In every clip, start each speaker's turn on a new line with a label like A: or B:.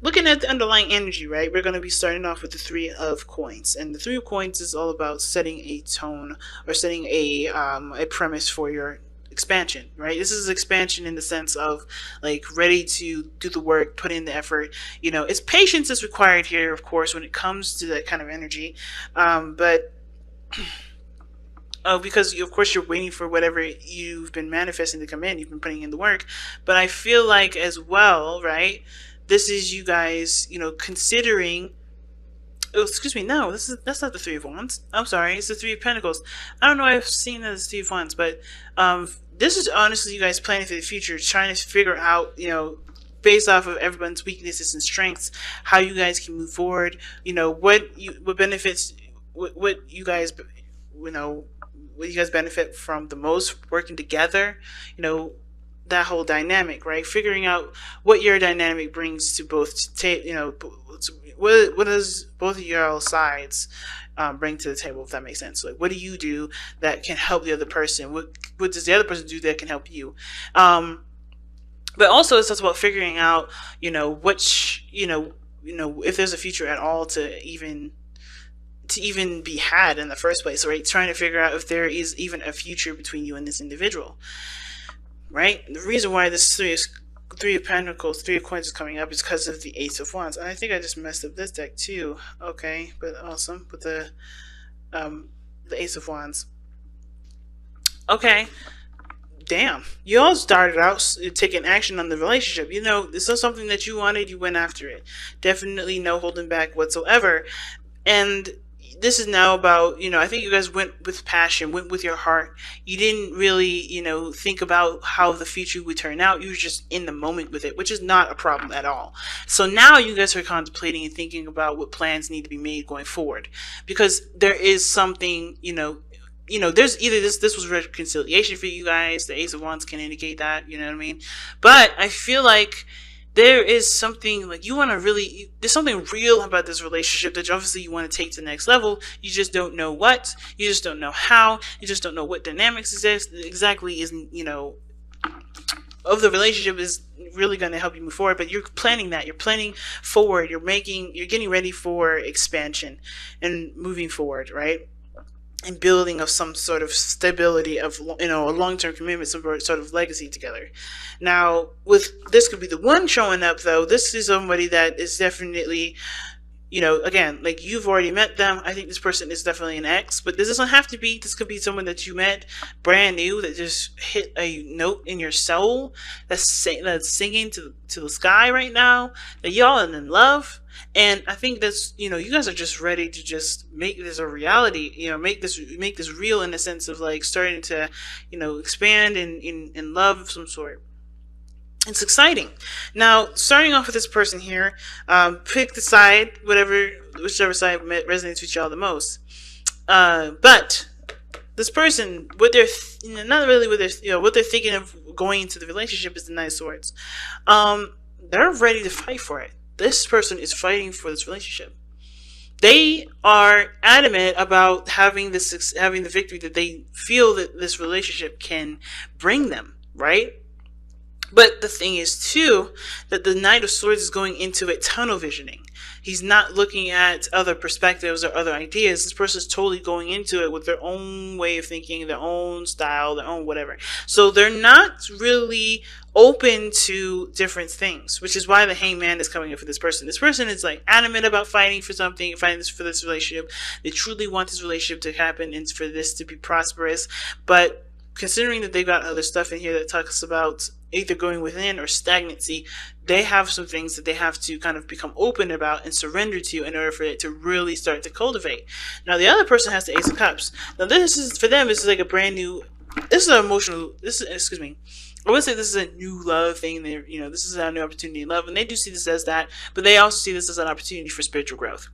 A: looking at the underlying energy, right, we're going to be starting off with the Three of Coins. And the Three of Coins is all about setting a tone or setting a premise for your expansion, right? This is expansion in the sense of like ready to do the work, put in the effort. It's patience is required here, of course, when it comes to that kind of energy. But because of course you're waiting for whatever you've been manifesting to come in, you've been putting in the work. But I feel like as well, right? This is you guys, considering. Oh, excuse me. No, that's not the Three of Wands. I'm sorry. It's the Three of Pentacles. I don't know. I've seen that as Three of Wands, but this is honestly you guys planning for the future, trying to figure out, based off of everyone's weaknesses and strengths, how you guys can move forward. What benefits, what you guys, what you guys benefit from the most working together. That whole dynamic, right? Figuring out what your dynamic brings to both, what does both of your sides bring to the table, if that makes sense. Like, what do you do that can help the other person? What does the other person do that can help you? But also it's just about figuring out, which, if there's a future at all to even be had in the first place, right? Trying to figure out if there is even a future between you and this individual. Right? The reason why this Three of Pentacles, Three of Coins is coming up is because of the Ace of Wands. And I think I just messed up this deck too. Okay, but awesome. With the Ace of Wands. Okay. Damn. You all started out taking action on the relationship. This is something that you wanted, you went after it. Definitely no holding back whatsoever. And this is now about, I think you guys went with passion, went with your heart. You didn't really, think about how the future would turn out. You were just in the moment with it, which is not a problem at all. So now you guys are contemplating and thinking about what plans need to be made going forward. Because there is something, there's either this was reconciliation for you guys. The Ace of Wands can indicate that, you know what I mean? But I feel like there is something like there's something real about this relationship that obviously you want to take to the next level. You just don't know what, you just don't know how, you just don't know what dynamics exactly is, of the relationship is really going to help you move forward. But you're planning that, you're planning forward, you're getting ready for expansion and moving forward, right? And building of some sort of stability of, a long-term commitment, some sort of legacy together. Now, this could be the one showing up, though. This is somebody that is definitely, again, like you've already met them. I think this person is definitely an ex, but this doesn't have to be. This could be someone that you met brand new that just hit a note in your soul that's singing to the sky right now, that y'all are in love. And I think that's, you guys are just ready to just make this a reality, make this real in the sense of like starting to, expand in love of some sort. It's exciting. Now, starting off with this person here, pick the side, whichever side resonates with y'all the most. But this person, what they're, not really what they're, what they're thinking of going into the relationship is the Knight of Swords. They're ready to fight for it. This person is fighting for this relationship. They are adamant about having the victory that they feel that this relationship can bring them, right? But the thing is too, that the Knight of Swords is going into it tunnel visioning. He's not looking at other perspectives or other ideas. This person is totally going into it with their own way of thinking, their own style, their own whatever. So they're not really open to different things, which is why the Hangman is coming up for this person. This person is like adamant about fighting for something, fighting for this relationship. They truly want this relationship to happen and for this to be prosperous. But considering that they've got other stuff in here that talks about either going within or stagnancy, they have some things that they have to kind of become open about and surrender to in order for it to really start to cultivate. Now, the other person has the Ace of Cups. Now, this is, for them, this is like a brand new, this is an emotional, excuse me, I would say this is a new love thing. This is a new opportunity in love, and they do see this as that, but they also see this as an opportunity for spiritual growth.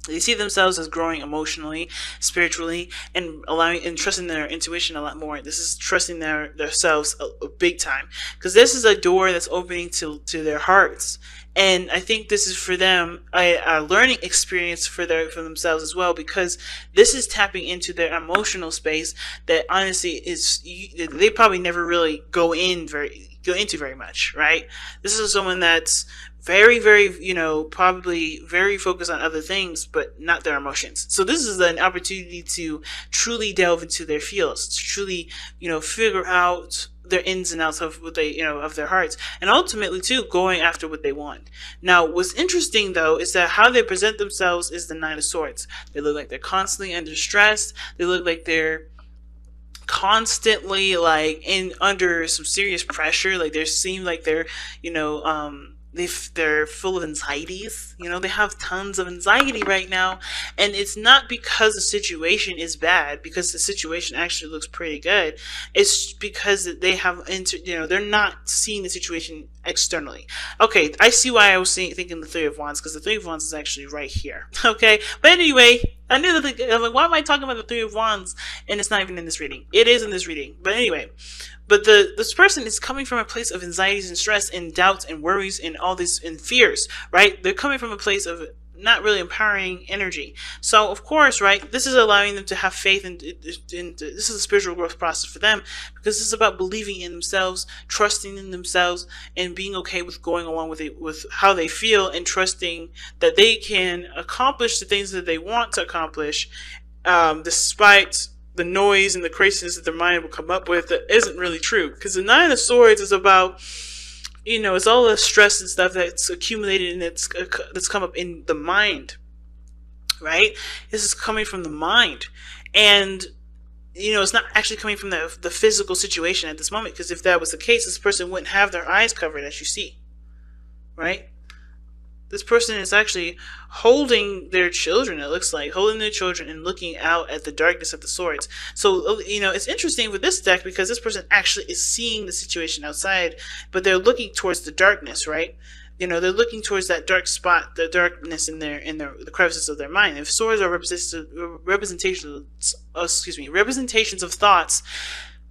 A: They see themselves as growing emotionally, spiritually, and allowing and trusting their intuition a lot more. This is trusting themselves a big time, because this is a door that's opening to their hearts. And I think this is for them a learning experience for themselves as well, because this is tapping into their emotional space that honestly is, they probably never really go in very go into very much, right? This is someone that's very, very, probably very focused on other things, but not their emotions. So this is an opportunity to truly delve into their feels, to truly, figure out their ins and outs of what they, of their hearts, and ultimately too, going after what they want. Now, what's interesting though, is that how they present themselves is the Nine of Swords. They look like they're constantly under stress. They look like they're constantly like under some serious pressure. Like they seem like they're, they're full of anxieties. They have tons of anxiety right now, and it's not because the situation is bad, because the situation actually looks pretty good. It's because they have they're not seeing the situation externally. Okay, I see why I was thinking the Three of Wands, because the Three of Wands is actually right here. Okay, but anyway, I knew that I'm like, why am I talking about the Three of Wands and it's not even in this reading? It is in this reading, but anyway. But this person is coming from a place of anxieties and stress and doubts and worries and all these and fears, right? They're coming from a place of not really empowering energy. So of course, right, this is allowing them to have faith, and this is a spiritual growth process for them, because this is about believing in themselves, trusting in themselves, and being okay with going along with it, with how they feel, and trusting that they can accomplish the things that they want to accomplish, despite the noise and the craziness that their mind will come up with that isn't really true. Because the Nine of Swords is about, it's all the stress and stuff that's accumulated and that's come up in the mind, right? This is coming from the mind, and it's not actually coming from the physical situation at this moment. Because if that was the case, this person wouldn't have their eyes covered, as you see, right? This person is actually holding their children, it looks like, holding their children and looking out at the darkness of the swords. So, it's interesting with this deck, because this person actually is seeing the situation outside, but they're looking towards the darkness, right? They're looking towards that dark spot, the darkness in the crevices of their mind. If swords are representations of thoughts,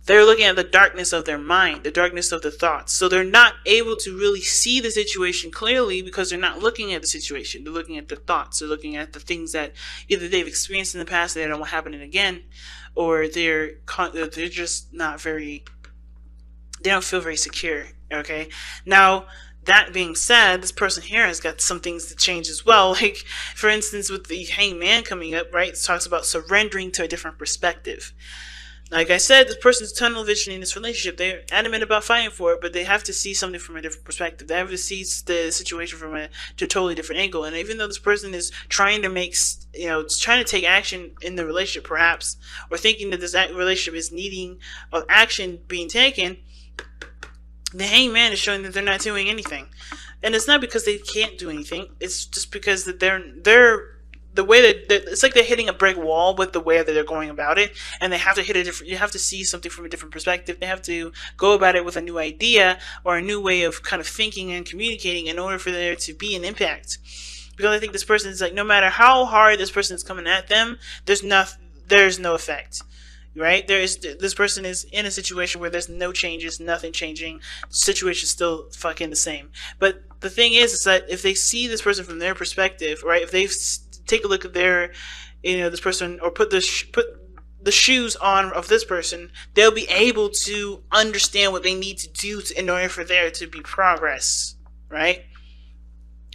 A: they're looking at the darkness of their mind, the darkness of the thoughts. So they're not able to really see the situation clearly, because they're not looking at the situation. They're looking at the thoughts. They're looking at the things that either they've experienced in the past that they don't want happening again, or they're just not very, they don't feel very secure. Okay. Now, that being said, this person here has got some things to change as well. Like, for instance, with the Hanged Man coming up, right? It talks about surrendering to a different perspective. Like I said, this person's tunnel vision in this relationship. They're adamant about fighting for it, but they have to see something from a different perspective. They have to see the situation from a totally different angle. And even though this person is trying to trying to take action in the relationship, perhaps, or thinking that this relationship is needing of action being taken, the Hanged Man is showing that they're not doing anything. And it's not because they can't do anything. It's just because that they're the way that it's like they're hitting a brick wall with the way that they're going about it, and they have to hit a different. You have to see something from a different perspective. They have to go about it with a new idea or a new way of kind of thinking and communicating in order for there to be an impact. Because I think this person is like, no matter how hard this person is coming at them, there's no effect. Right? This person is in a situation where there's no changes, nothing changing. The situation is still fucking the same. But the thing is that if they see this person from their perspective, right? If they take a look at their, this person, or put the shoes on of this person, they'll be able to understand what they need to do in order for there to be progress, right?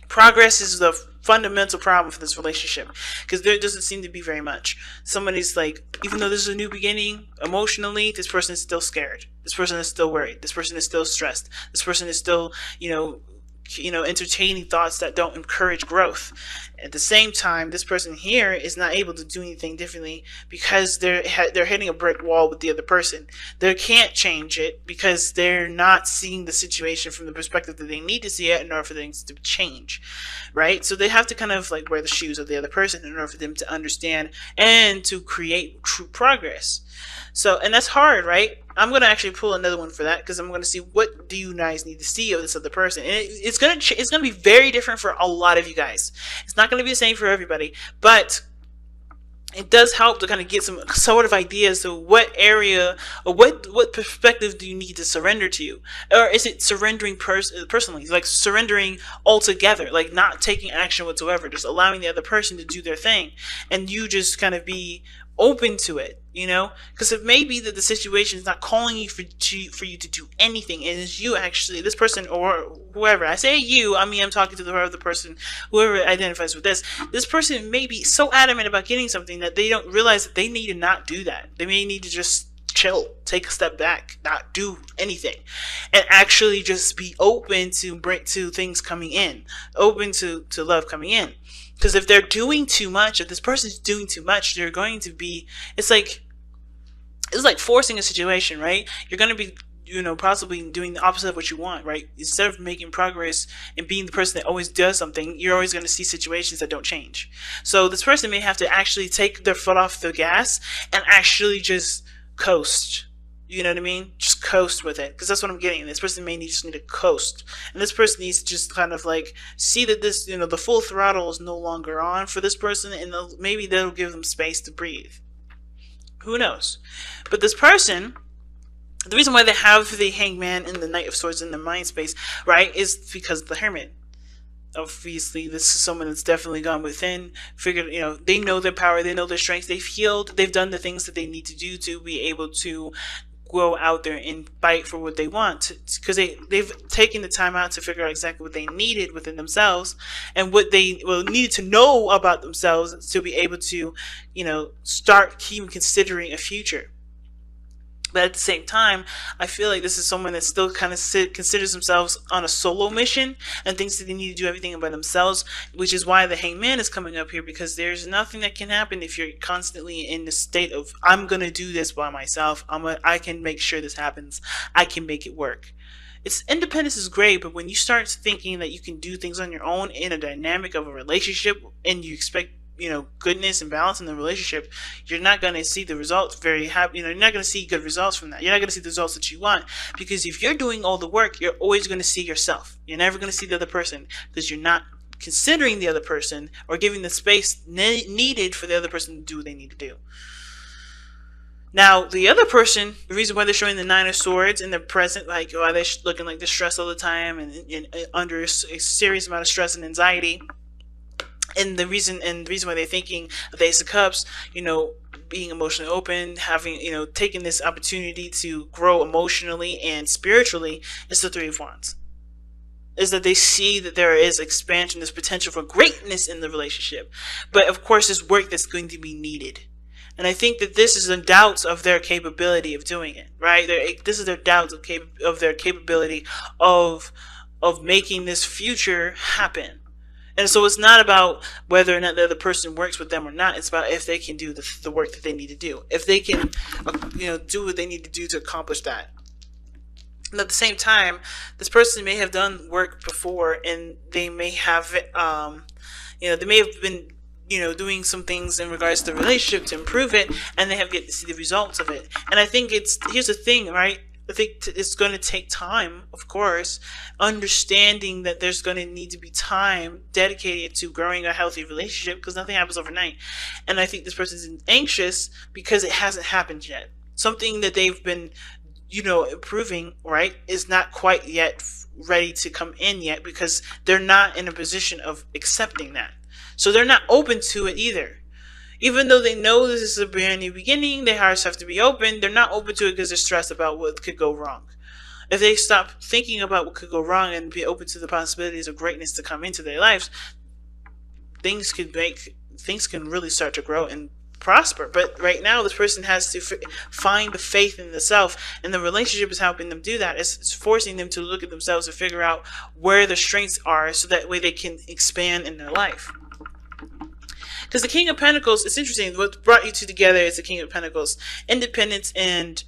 A: Progress is the fundamental problem for this relationship, because there doesn't seem to be very much. Somebody's like, even though this is a new beginning, emotionally, this person is still scared. This person is still worried. This person is still stressed. This person is still, entertaining thoughts that don't encourage growth. At the same time, this person here is not able to do anything differently, because they're hitting a brick wall with the other person. They can't change it because they're not seeing the situation from the perspective that they need to see it in order for things to change, right? So they have to kind of like wear the shoes of the other person in order for them to understand and to create true progress. So, and that's hard, right? I'm going to actually pull another one for that, because I'm going to see what do you guys need to see of this other person. And it's going to be very different for a lot of you guys. It's not going to be the same for everybody, but it does help to kind of get some sort of ideas of what area or what perspective do you need to surrender to. Or is it surrendering personally, like surrendering altogether, like not taking action whatsoever, just allowing the other person to do their thing, and you just kind of be open to it, you know, because it may be that the situation is not calling you for you to do anything, and it's you actually, this person or whoever. I say you, I mean I'm talking to the other person, whoever identifies with this person may be so adamant about getting something that they don't realize that they need to not do that. They may need to just chill, take a step back, not do anything, and actually just be open to things coming in, open to love coming in. Because if they're doing too much, if this person's doing too much, they're going to be, it's like forcing a situation, right? You're going to be, you know, possibly doing the opposite of what you want, right? Instead of making progress and being the person that always does something, you're always going to see situations that don't change. So this person may have to actually take their foot off the gas and actually just coast. You know what I mean? Just coast with it, because that's what I'm getting. This person may just need to coast, and this person needs to just kind of like see that this, you know, the full throttle is no longer on for this person, and maybe that'll give them space to breathe. Who knows? But this person, the reason why they have the Hangman and the Knight of Swords in their mind space, right, is because of the Hermit. Obviously, this is someone that's definitely gone within, figured, you know, they know their power, they know their strengths, they've healed, they've done the things that they need to do to be able to go out there and fight for what they want, because they've taken the time out to figure out exactly what they needed within themselves and what they needed to know about themselves to be able to, you know, start even considering a future. But at the same time, I feel like this is someone that still kind of considers themselves on a solo mission and thinks that they need to do everything by themselves, which is why the Hangman is coming up here, because there's nothing that can happen if you're constantly in the state of, I'm going to do this by myself. I can make sure this happens. I can make it work. Independence is great, but when you start thinking that you can do things on your own in a dynamic of a relationship and you expect, you know, goodness and balance in the relationship, you're not going to see the results very happy. You know, you're not going to see good results from that. You're not going to see the results that you want, because if you're doing all the work, you're always going to see yourself. You're never going to see the other person, because you're not considering the other person or giving the space needed for the other person to do what they need to do. Now, the other person, the reason why they're showing the Nine of Swords in the present, like, why they're looking like they're stressed all the time and under a serious amount of stress and anxiety, and the reason why they're thinking of the Ace of Cups, you know, being emotionally open, having, you know, taking this opportunity to grow emotionally and spiritually, is the Three of Wands. Is that they see that there is expansion, there's potential for greatness in the relationship. But of course, there's work that's going to be needed. And I think that this is the doubts of their capability of doing it, right? This is their doubts of their capability of making this future happen. And so it's not about whether or not the other person works with them or not. It's about if they can do the work that they need to do. If they can, you know, do what they need to do to accomplish that. And at the same time, this person may have done work before, and they may have, you know, they may have been, you know, doing some things in regards to the relationship to improve it, and they have yet to see the results of it. And I think here's the thing, right? I think it's going to take time, of course, understanding that there's going to need to be time dedicated to growing a healthy relationship, because nothing happens overnight. And I think this person's anxious because it hasn't happened yet. Something that they've been, you know, improving, right, is not quite yet ready to come in yet, because they're not in a position of accepting that. So they're not open to it either. Even though they know this is a brand new beginning, their hearts have to be open. They're not open to it because they're stressed about what could go wrong. If they stop thinking about what could go wrong and be open to the possibilities of greatness to come into their lives, things can really start to grow and prosper. But right now, this person has to find the faith in the self, and the relationship is helping them do that. It's forcing them to look at themselves and figure out where their strengths are, so that way they can expand in their life. Because the King of Pentacles, it's interesting, what brought you two together is the King of Pentacles. Independence and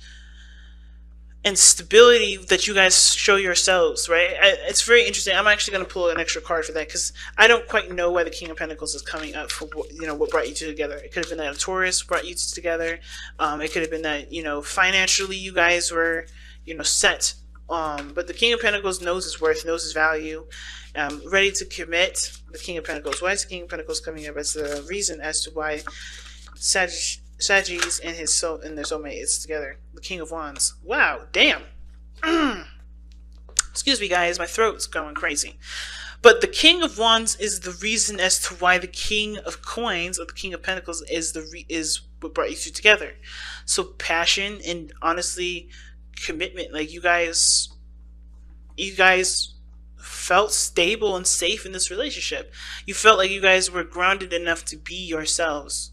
A: stability that you guys show yourselves, right? It's very interesting. I'm actually going to pull an extra card for that, because I don't quite know why the King of Pentacles is coming up for, you know, what brought you two together. It could have been that a Taurus brought you two together. It could have been that, you know, financially you guys were, you know, set. But the King of Pentacles knows his worth, knows his value, ready to commit. The King of Pentacles. Why is the King of Pentacles coming up as the reason as to why Sagittarius and their soulmate is together? The King of Wands. Wow, damn. Excuse me, guys, my throat's going crazy. But the King of Wands is the reason as to why the King of Coins, or the King of Pentacles, is what brought you two together. So passion and honestly commitment, like you guys felt stable and safe in this relationship. You felt like you guys were grounded enough to be yourselves.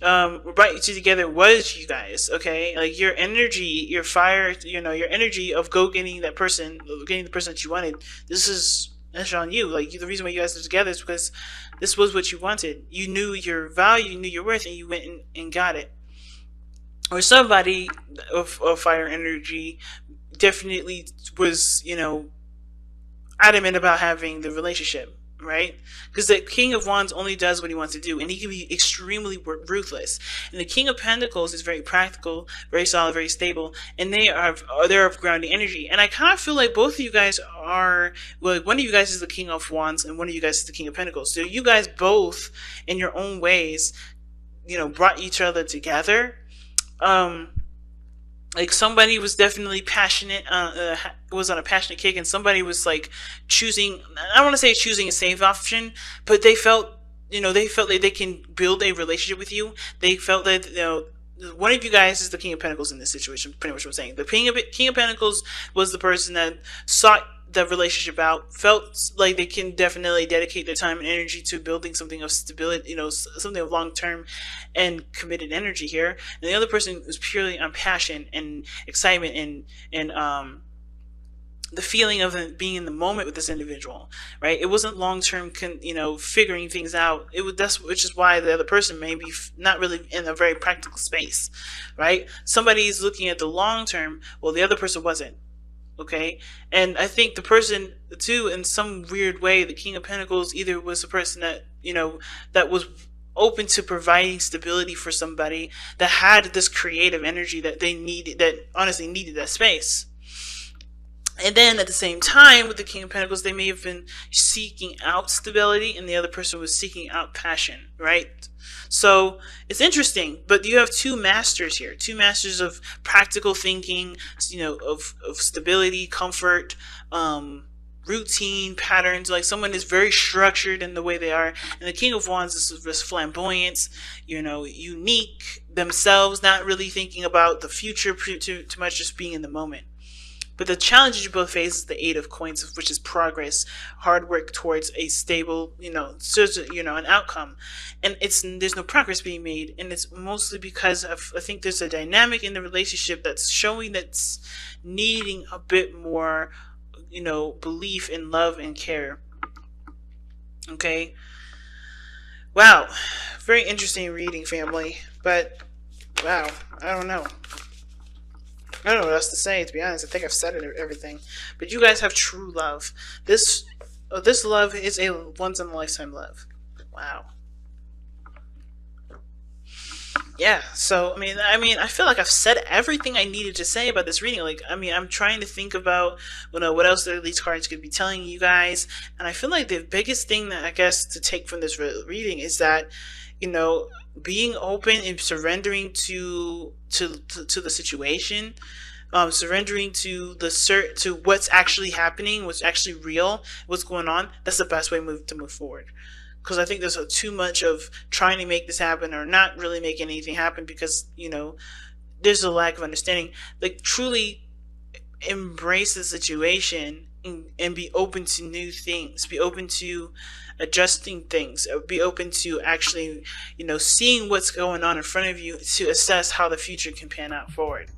A: What brought you two together was you guys, okay? Like your energy, your fire, your energy of go getting that person, getting the person that you wanted. That's on you. Like the reason why you guys are together is because this was what you wanted. You knew your value, you knew your worth, and you went and got it. Or somebody of fire energy definitely was, adamant about having the relationship, right? Because the King of Wands only does what he wants to do, and he can be extremely ruthless. And the King of Pentacles is very practical, very solid, very stable, and they're of grounding energy. And I kind of feel like both of you guys are, well, one of you guys is the King of Wands, and one of you guys is the King of Pentacles. So you guys both, in your own ways, brought each other together. Like somebody was definitely passionate, was on a passionate kick, and somebody was like choosing, I don't want to say choosing a safe option, but they felt like they can build a relationship with you. They felt that, one of you guys is the King of Pentacles in this situation, pretty much what I'm saying. The King of Pentacles was the person that sought the relationship out, felt like they can definitely dedicate their time and energy to building something of stability, something of long-term and committed energy here. And the other person was purely on passion and excitement and the feeling of being in the moment with this individual, right? It wasn't long-term, figuring things out. Which is why the other person may be not really in a very practical space, right? Somebody's looking at the long-term, well, the other person wasn't. Okay, and I think the person too, in some weird way, the King of Pentacles either was a person that that was open to providing stability for somebody that had this creative energy that they needed, that honestly needed that space. And then at the same time, with the King of Pentacles, they may have been seeking out stability, and the other person was seeking out passion, right? So it's interesting, but you have two masters here, two masters of practical thinking, of stability, comfort, routine, patterns. Like someone is very structured in the way they are, and the King of Wands is this flamboyance, unique themselves, not really thinking about the future too much, just being in the moment. But the challenges you both face is the Eight of Coins, which is progress, hard work towards a stable, an outcome. And there's no progress being made. And it's mostly because I think there's a dynamic in the relationship that's showing that's needing a bit more, belief in love and care. Okay. Wow. Very interesting reading, family. But, wow. I don't know. I don't know what else to say, to be honest. I think I've said everything. But you guys have true love. This love is a once-in-a-lifetime love. Wow. Yeah, so, I mean, I feel like I've said everything I needed to say about this reading. Like, I'm trying to think about, what else these cards could be telling you guys. And I feel like the biggest thing that I guess to take from this reading is that, being open and surrendering to the situation, surrendering to to what's actually happening, what's actually real, what's going on. That's the best way to move forward. Because I think there's too much of trying to make this happen or not really making anything happen because there's a lack of understanding. Like truly embrace the situation and be open to new things. Be open to adjusting things. Be open to actually, seeing what's going on in front of you to assess how the future can pan out forward.